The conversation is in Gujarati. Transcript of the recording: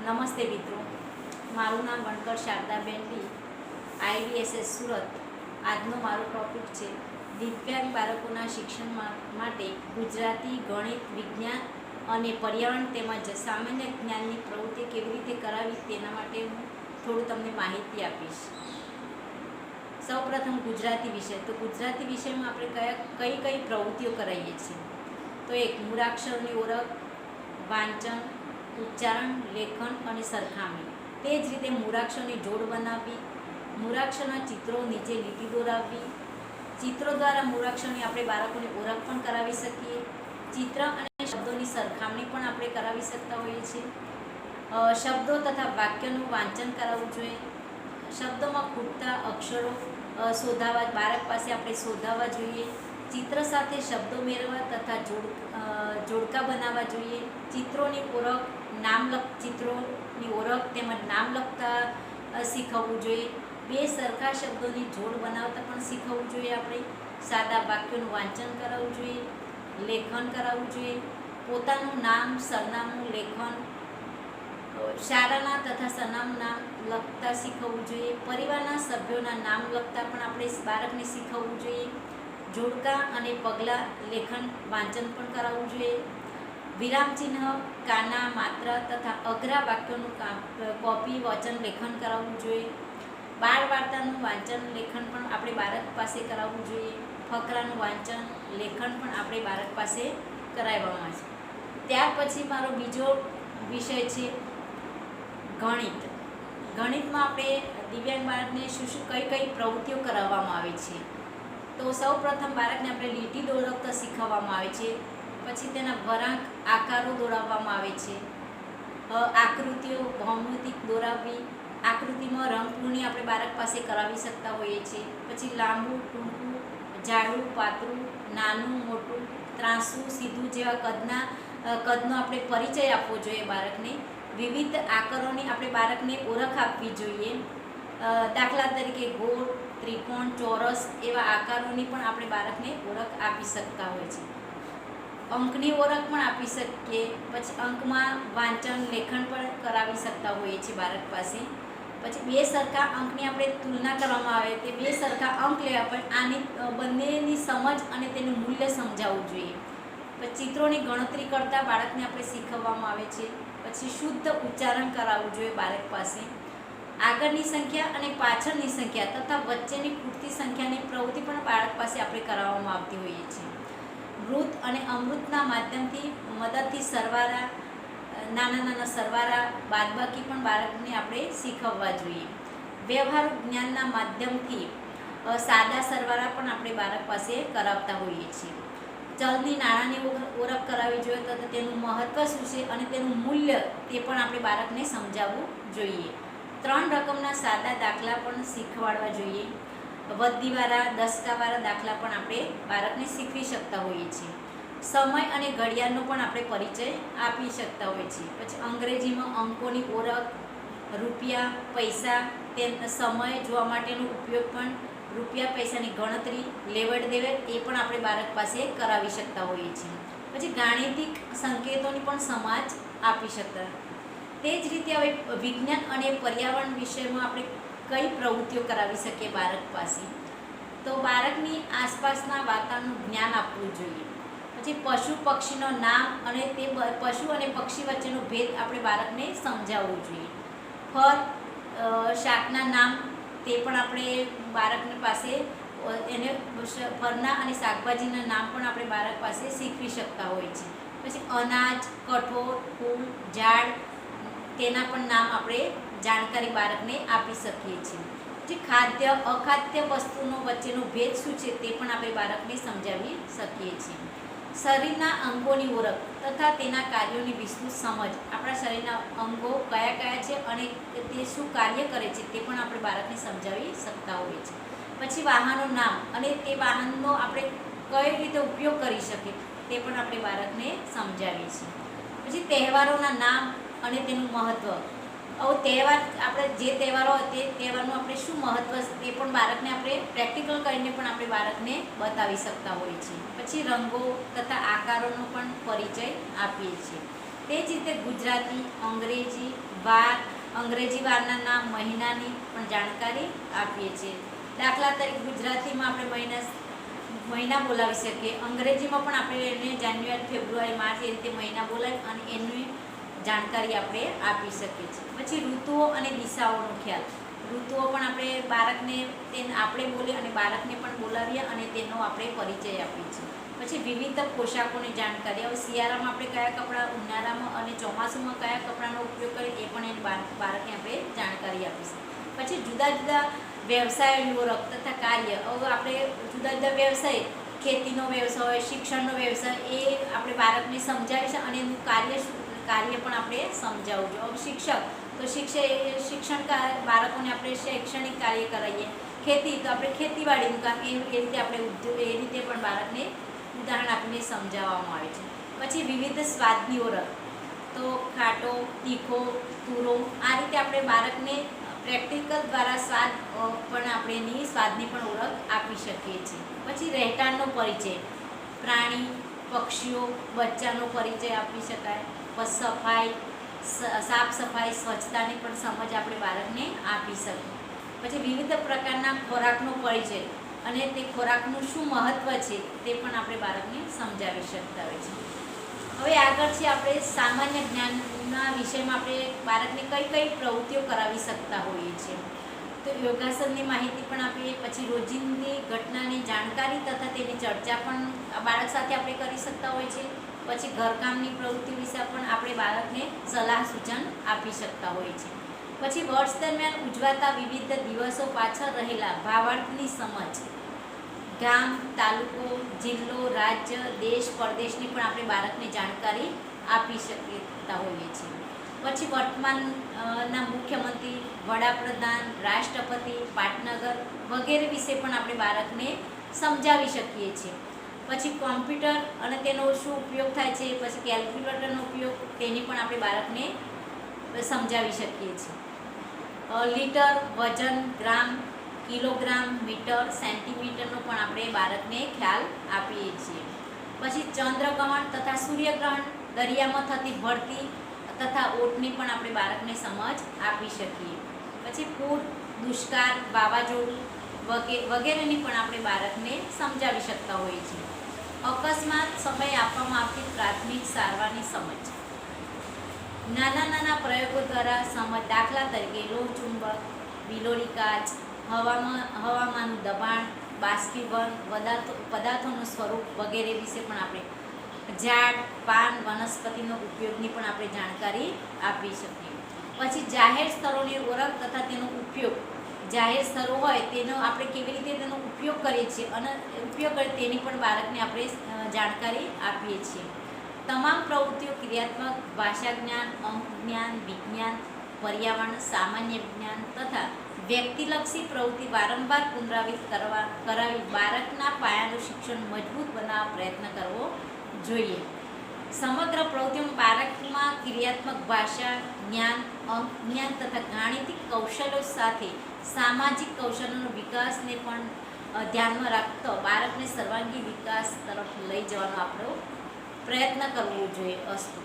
નમસ્તે મિત્રો, મારું નામ વણકર શારદાબેન બી, IDSS સુરત. આજનો મારો ટોપિક છે દિવ્યાંગ બાળકોના શિક્ષણ માટે ગુજરાતી, ગણિત, વિજ્ઞાન અને પર્યાવરણ તેમજ સામાન્ય જ્ઞાનની પ્રવૃત્તિ કેવી રીતે કરાવી તેના માટે હું થોડું તમને માહિતી આપીશ. સૌપ્રથમ ગુજરાતી વિષય. તો ગુજરાતી વિષયમાં આપણે કઈ કઈ પ્રવૃત્તિઓ કરાવીએ છીએ? તો એક, મૂળાક્ષરોની ઓળખ, વાંચન, ઉચ્ચારણ, લેખન અને સરખામણી. તે જ રીતે મૂળાક્ષરની જોડ બનાવવી, મૂળાક્ષરના ચિત્રો નીચે લીટી દોરાવવી. ચિત્રો દ્વારા મૂળાક્ષરની આપણે બાળકોને ઓળખ પણ કરાવી શકીએ. ચિત્ર અને શબ્દોની સરખામણી પણ આપણે કરાવી શકતા હોઈએ છીએ. શબ્દો તથા વાક્યનું વાંચન કરાવવું જોઈએ. શબ્દોમાં ખૂટતા અક્ષરો શોધાવા, બાળક પાસે આપણે શોધાવવા જોઈએ. ચિત્ર સાથે શબ્દો મેળવવા તથા જોડકા બનાવવા જોઈએ. ચિત્રોની ઓળખ, ચિત્રોની ઓળખ તેમજ નામ લખતા શીખવવું જોઈએ. બે સરખા શબ્દોની જોડ બનાવતા પણ શીખવવું જોઈએ. આપણે સાદા વાક્યોનું વાંચન કરાવવું જોઈએ. લેખન કરાવવું જોઈએ. પોતાનું નામ, સરનામું, લેખન, શાળાના તથા સરનામું નામ લખતા શીખવવું જોઈએ. પરિવારના સભ્યોના નામ લખતા પણ આપણે બાળકને શીખવવું જોઈએ. જોડકા અને પગલાં, લેખન, વાંચન પણ કરાવવું જોઈએ. વિરામચિહ્ન, કાના, માત્રા તથા અઘરા વાક્યોનું કોપી, વચન, લેખન કરાવવું જોઈએ. બાળ વાર્તાનું વાંચન, લેખન પણ આપણે બાળક પાસે કરાવવું જોઈએ. ફકરાનું વાંચન, લેખન પણ આપણે બાળક પાસે કરાવવામાં છે. ત્યાર પછી મારો બીજો વિષય છે ગણિત. ગણિતમાં આપણે દિવ્યાંગ બાળકને કઈ પ્રવૃત્તિઓ કરાવવામાં આવે છે? તો સૌ પ્રથમ બાળકને આપણે લીટી દોરવતા શીખવવામાં આવે છે. પછી તેના વળાંક, આકારો દોરાવવામાં આવે છે. આકૃતિઓ ભૌમિતિક દોરાવવી. આકૃતિમાં રંગપૂર્ણી આપણે બાળક પાસે કરાવી શકતા હોઈએ છીએ. પછી લાંબુ, ટૂંકું, જાડું, પાતળું, નાનું, મોટું, ત્રાંસું, સીધું જેવા કદનો આપણે પરિચય આપવો જોઈએ બાળકને. વિવિધ આકારોની આપણે બાળકને ઓળખ આપવી જોઈએ. દાખલા તરીકે ગોળ, ત્રિકોણ, ચોરસ એવા આકારોની પણ આપણે બાળકને ઓળખ આપી શકતા હોય છે. અંકની ઓળખ પણ આપી શકીએ. પછી અંકમાં વાંચન, લેખન પણ કરાવી શકતા હોઈએ છીએ બાળક પાસે. પછી બે સરખા અંકની આપણે તુલના કરવામાં આવે, તે બે સરખા અંક લેવા પણ આની બંનેની સમજ અને તેનું મૂલ્ય સમજાવવું જોઈએ. પછી ચિત્રોની ગણતરી કરતાં બાળકને આપણે શીખવવામાં આવે છે. પછી શુદ્ધ ઉચ્ચારણ કરાવવું જોઈએ બાળક પાસે. આગળની સંખ્યા અને પાછળની સંખ્યા તથા વચ્ચેની પૂરતી સંખ્યાની પ્રવૃત્તિ પણ બાળક પાસે આપણે કરાવવામાં આવતી હોઈએ છીએ. મૃત અને અમૃતના મદદથી સરવાળા, નાના સરવાળા, બાદબાકી પણ બાળકને આપણે શીખવવા જોઈએ. વ્યવહારુ જ્ઞાનના માધ્યમથી સાદા સરવાળા પણ આપણે બાળક પાસે કરાવતા હોઈએ છીએ. ચલની નાણાંની ઓળખ કરાવવી જોઈએ તો તેનું મહત્ત્વ શું છે અને તેનું મૂલ્ય તે પણ આપણે બાળકને સમજાવવું જોઈએ. 3 રકમના સાદા દાખલા પણ શીખવાડવા જોઈએ. વધીવાળા, દસકાવાળા દાખલા પણ આપણે બાળકને શીખવી શકતા હોઈએ છીએ. સમય અને ઘડિયાળનો પણ આપણે પરિચય આપી શકતા હોઈએ છીએ. પછી અંગ્રેજીમાં અંકોની ઓળખ, રૂપિયા, પૈસા, સમય જોવા માટેનો ઉપયોગ પણ, રૂપિયા પૈસાની ગણતરી, લેવડ દેવડ એ પણ આપણે બાળક પાસે કરાવી શકતા હોઈએ છીએ. પછી ગાણિતિક સંકેતોની પણ સમજ આપી શકતા. તે જ રીતે હવે વિજ્ઞાન અને પર્યાવરણ વિષયમાં આપણે કઈ પ્રવૃત્તિઓ કરાવી શકીએ બાળક પાસે? તો બાળકની આસપાસના વાતાવરણનું જ્ઞાન આપવું જોઈએ. પછી પશુ પક્ષીનો નામ અને તે પશુ અને પક્ષી વચ્ચેનો ભેદ આપણે બાળકને સમજાવવું જોઈએ. ફળ, શાકના નામ તે પણ આપણે બાળકની પાસે એને ફળના અને શાકભાજીના નામ પણ આપણે બાળક પાસે શીખવી શકતા હોય છે. પછી અનાજ, કઠોળ, ફૂલ, ઝાડ તેના પણ નામ આપણે જાણકારી બાળકને આપી શકીએ છીએ. જે ખાદ્ય, અખાદ્ય વસ્તુનો વચ્ચેનો ભેદ શું છે તે પણ આપણે બાળકને સમજાવી શકીએ છીએ. શરીરના અંગોની ઓળખ તથા તેના કાર્યોની વિસ્તૃત સમજ. આપણા શરીરના અંગો કયા કયા છે અને તે શું કાર્ય કરે છે તે પણ આપણે બાળકને સમજાવી શકતા હોઈએ છીએ. પછી વાહનનું નામ અને તે વાહનનો આપણે કઈ રીતે ઉપયોગ કરી શકીએ તે પણ આપણે બાળકને સમજાવીએ છીએ. પછી તહેવારોના નામ અને તેનું મહત્ત્વ. હવે તહેવાર, આપણે જે તહેવારો હોય તે તહેવારનું આપણે શું મહત્ત્વ તે પણ બાળકને આપણે પ્રેક્ટિકલ કરીને પણ આપણે બાળકને બતાવી શકતા હોઈએ છીએ. પછી રંગો તથા આકારોનો પણ પરિચય આપીએ છીએ. તે જ રીતે ગુજરાતી, અંગ્રેજી વારના નામ, મહિનાની પણ જાણકારી આપીએ છીએ. દાખલા તરીકે ગુજરાતીમાં આપણે મહિના બોલાવી શકીએ, અંગ્રેજીમાં પણ આપણે એને જાન્યુઆરી, ફેબ્રુઆરી, માર્ચ એ રીતે મહિના બોલાવી અને એની જાણકારી આપણે આપી શકીએ છીએ. પછી ઋતુઓ અને દિશાઓનો ખ્યાલ. ઋતુઓ પણ આપણે બોલીએ અને બાળકને પણ બોલાવીએ અને તેનો આપણે પરિચય આપીએ છીએ. પછી વિવિધ પોશાકોની જાણકારી. હવે શિયાળામાં આપણે કયા કપડાં, ઉનાળામાં અને ચોમાસામાં કયા કપડાનો ઉપયોગ કરીએ એ પણ બાળકને આપણે જાણકારી આપીશું. પછી જુદા જુદા વ્યવસાયોની ઓળખ તથા કાર્ય. હવે આપણે જુદા જુદા વ્યવસાય, ખેતીનો વ્યવસાય, શિક્ષણનો વ્યવસાય, એ આપણે બાળકને સમજાવીશું અને એનું કાર્ય પણ આપણે સમજાવવું જોઈએ. હવે શિક્ષણ બાળકોને આપણે શૈક્ષણિક કાર્ય કરાવીએ. ખેતી તો આપણે ખેતીવાડીનું કામ, એ રીતે આપણે એ રીતે પણ બાળકને ઉદાહરણ આપીને સમજાવવામાં આવે છે. પછી વિવિધ સ્વાદની ઓળખ. તો ખાટો, તીખો, તુરો, આ રીતે આપણે બાળકને પ્રેક્ટિકલ દ્વારા સ્વાદની પણ ઓળખ આપી શકીએ છીએ. પછી રહેઠાણનો પરિચય. પ્રાણી, પક્ષીઓ, બચ્ચાનો પરિચય આપી શકાય. પછી સાફ સફાઈ, સ્વચ્છતાની પણ સમજ આપણે બાળકને આપી શકીએ. પછી વિવિધ પ્રકારના ખોરાકનો પરિચય અને તે ખોરાકનું શું મહત્ત્વ છે તે પણ આપણે બાળકને સમજાવી શકતા હોય છે. હવે આગળ છે આપણે સામાન્ય જ્ઞાનના વિષયમાં આપણે બાળકને કઈ કઈ પ્રવૃત્તિઓ કરાવી શકતા હોઈએ છીએ. તો યોગાસનની માહિતી પણ આપીએ. પછી રોજિંદી ઘટનાની જાણકારી તથા તેની ચર્ચા પણ બાળક સાથે આપણે કરી શકતા હોઈએ છીએ. પછી ઘરકામની પ્રવૃત્તિ વિશે પણ આપણે બાળકને સલાહ સૂચન આપી શકતા હોઈએ છીએ. પછી વર્ષ દરમિયાન ઉજવાતા વિવિધ દિવસો પાછળ રહેલા ભાવાર્થની સમજ. ગામ, તાલુકો, જિલ્લો, રાજ્ય, દેશ, પરદેશની પણ આપણે બાળકને જાણકારી આપી શકતા હોઈએ છીએ. પછી વર્તમાનના મુખ્યમંત્રી, વડાપ્રધાન, રાષ્ટ્રપતિ, પાટનગર વગેરે વિશે પણ આપણે બાળકને સમજાવી શકીએ છીએ. પછી કોમ્પ્યુટર અને તેનો શું ઉપયોગ થાય છે, પછી કેલ્ક્યુલેટરનો ઉપયોગ, તેની પણ આપણે બાળકને સમજાવી શકીએ છીએ. લીટર, વજન, ગ્રામ, કિલોગ્રામ, મીટર, સેન્ટીમીટરનો પણ આપણે બાળકને ખ્યાલ આપીએ છીએ. પછી ચંદ્રગ્રહણ તથા સૂર્યગ્રહણ, દરિયામાં થતી ભરતી તથા ઓટની પણ આપણે બાળકને સમજ આપી શકીએ. પછી પૂર, દુષ્કાળ, વાવાઝોડું વગેરેની પણ આપણે બાળકને સમજાવી શકતા હોઈએ છીએ. અકસ્માત સમયે આપવામાં આવતી પ્રાથમિક સારવારની સમજ. નાના નાના પ્રયોગો દ્વારા સમજ. દાખલા તરીકે લોહ ચુંબક, વિલોડી કાચ, હવામાનનું દબાણ, બાષ્પીભવન, પદાર્થોનું સ્વરૂપ વગેરે વિશે પણ આપણે ઝાડ, પાન, વનસ્પતિનો ઉપયોગની પણ આપણે જાણકારી આપી શકીએ. પછી જાહેર સ્થળોની ઓળખ તથા તેનો ઉપયોગ. જાહેર સ્થળો હોય તેનો આપણે કેવી રીતે તેનો ઉપયોગ કરીએ છીએ અને તેની પણ બાળકને આપણે જાણકારી આપીએ છીએ. તમામ પ્રવૃત્તિઓ ક્રિયાત્મક, ભાષા જ્ઞાન, અંક જ્ઞાન, વિજ્ઞાન, પર્યાવરણ, સામાન્ય વિજ્ઞાન તથા વ્યક્તિલક્ષી પ્રવૃત્તિ વારંવાર પુનરાવર્તિત કરાવી બાળકના પાયાનું શિક્ષણ મજબૂત બનાવવા પ્રયત્ન કરવો જોઈએ. સમગ્ર પ્રવૃત્તિઓમાં બાળકમાં ક્રિયાત્મક ભાષા જ્ઞાન, અંક જ્ઞાન તથા ગાણિતિક કૌશલ્યો સાથે સામાજિક કૌશલ્યોનો વિકાસને પણ ધ્યાનમાં રાખતો બાળકને સર્વાંગી વિકાસ તરફ લઈ જવાનો આપણો પ્રયત્ન કરવો જોઈએ. અસ્તુ.